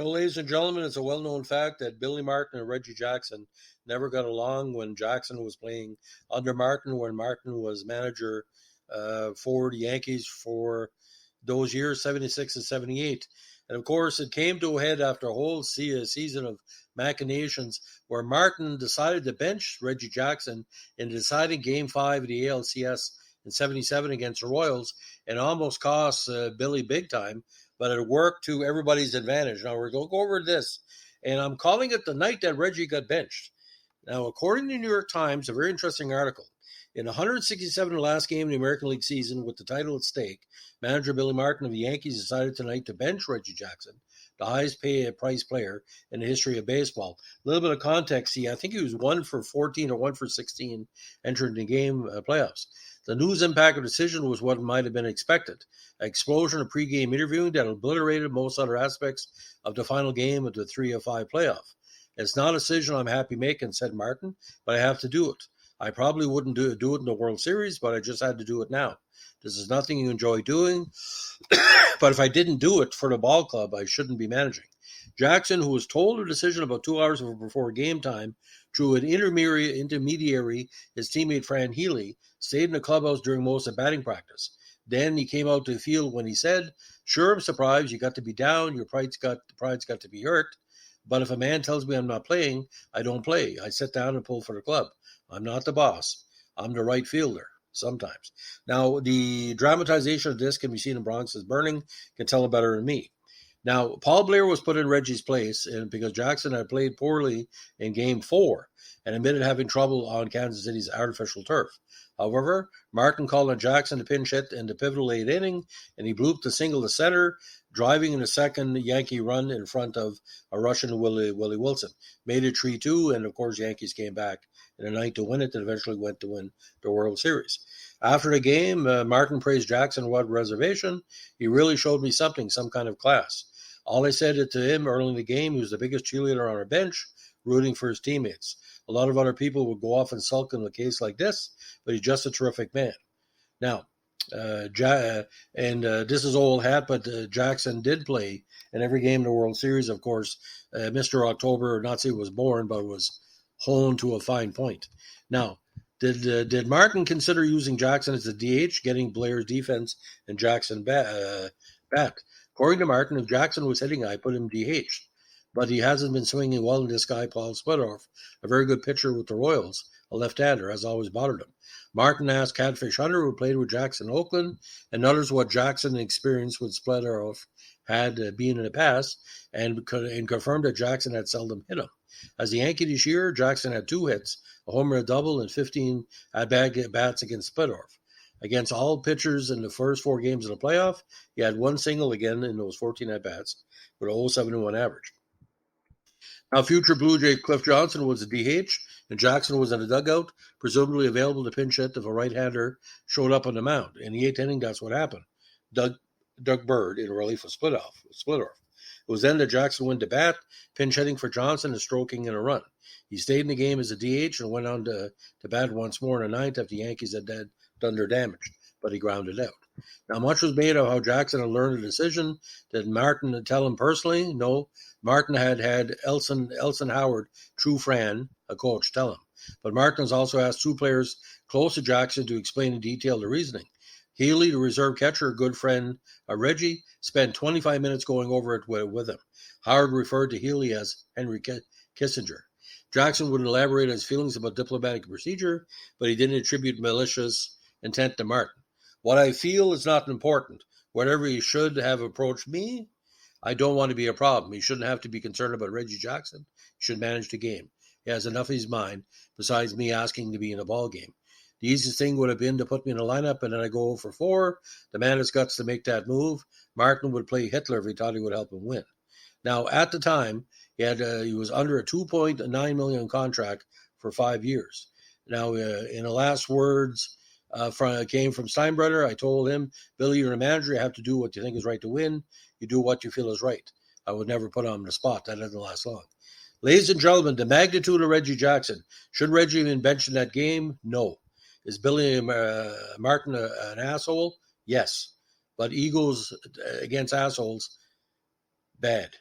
Ladies and gentlemen, it's a well-known fact that Billy Martin and Reggie Jackson never got along when Jackson was playing under Martin, when Martin was manager for the Yankees for those years, 76 and 78. And of course, it came to a head after a whole season of machinations where Martin decided to bench Reggie Jackson in the deciding Game 5 of the ALCS in 77 against the Royals, and almost cost Billy big time, but it worked to everybody's advantage. Now, we're going to go over this, and I'm calling it the night that Reggie got benched. Now, according to the New York Times, a very interesting article, in 167 last game of the American League season with the title at stake, manager Billy Martin of the Yankees decided tonight to bench Reggie Jackson, the highest price player in the history of baseball. A little bit of context, I think he was 1 for 14 or 1 for 16 entering the game playoffs. The news impact of the decision was what might have been expected. An explosion of pregame interviewing that obliterated most other aspects of the final game of the 3-5 playoff. It's not a decision I'm happy making, said Martin, but I have to do it. I probably wouldn't do it in the World Series, but I just had to do it now. This is nothing you enjoy doing, but if I didn't do it for the ball club, I shouldn't be managing. Jackson, who was told a decision about 2 hours before game time, through an intermediary, his teammate Fran Healy, stayed in the clubhouse during most of batting practice. Then he came out to the field when he said, "Sure, I'm surprised. You got to be down. Your pride's got to be hurt. But if a man tells me I'm not playing, I don't play. I sit down and pull for the club. I'm not the boss. I'm the right fielder." Sometimes. Now, the dramatization of this can be seen in Bronx is Burning, can tell it better than me. Now, Paul Blair was put in Reggie's place because Jackson had played poorly in Game 4 and admitted having trouble on Kansas City's artificial turf. However, Martin called on Jackson to pinch hit in the pivotal 8th inning, and he blooped a single to center, driving in a second Yankee run in front of a Russian Willie Wilson. Made it 3-2, and of course, Yankees came back in the ninth to win it and eventually went to win the World Series. After the game, Martin praised Jackson without reservation. "He really showed me something, some kind of class. All I said to him early in the game, he was the biggest cheerleader on our bench, rooting for his teammates. A lot of other people would go off and sulk in a case like this, but he's just a terrific man." Now, this is old hat, but Jackson did play in every game in the World Series. Of course, Mr. October, not say was born, but was honed to a fine point. Now, did Martin consider using Jackson as a DH, getting Blair's defense and Jackson back? According to Martin, if Jackson was hitting, I put him DH. But he hasn't been swinging well in this guy, Paul Splittorff, a very good pitcher with the Royals, a left-hander, has always bothered him. Martin asked Catfish Hunter, who played with Jackson in Oakland, and others what Jackson experienced with Splittorff had been in the past, and confirmed that Jackson had seldom hit him. As a Yankee this year, Jackson had 2 hits, a homer, a double, and 15 at-bats against Splittorff. Against all pitchers in the first 4 games of the playoff, he had 1 single again in those 14 at-bats with a 0.71 average. Now, future Blue Jay Cliff Johnson was a DH, and Jackson was in the dugout, presumably available to pinch hit if a right-hander showed up on the mound. In the 8th inning, that's what happened. Doug Bird in relief of Splittorff. It was then that Jackson went to bat, pinch hitting for Johnson and stroking in a run. He stayed in the game as a DH and went on to bat once more in the 9th after the Yankees had done their damage, but he grounded out. Now, much was made of how Jackson had learned a decision. Did Martin tell him personally? No. Martin had Elson Howard, true Fran, a coach, tell him. But Martin has also asked 2 players close to Jackson to explain in detail the reasoning. Healy, the reserve catcher, a good friend of Reggie, spent 25 minutes going over it with him. Howard referred to Healy as Henry Kissinger. Jackson would elaborate his feelings about diplomatic procedure, but he didn't attribute malicious intent to Martin. "What I feel is not important. Whatever he should have approached me, I don't want to be a problem. He shouldn't have to be concerned about Reggie Jackson. He should manage the game. He has enough in his mind besides me asking to be in a ball game. The easiest thing would have been to put me in a lineup and then I go 0 for 4. The man has guts to make that move. Martin would play Hitler if he thought he would help him win." Now, at the time, he was under a $2.9 million contract for 5 years. Now, in the last words came from Steinbrenner, I told him, "Billy, you're a manager. You have to do what you think is right to win. You do what you feel is right." I would never put him on the spot. That doesn't last long. Ladies and gentlemen, the magnitude of Reggie Jackson. Should Reggie have been benched in that game? No. Is Billy Martin an asshole? Yes. But egos against assholes, bad.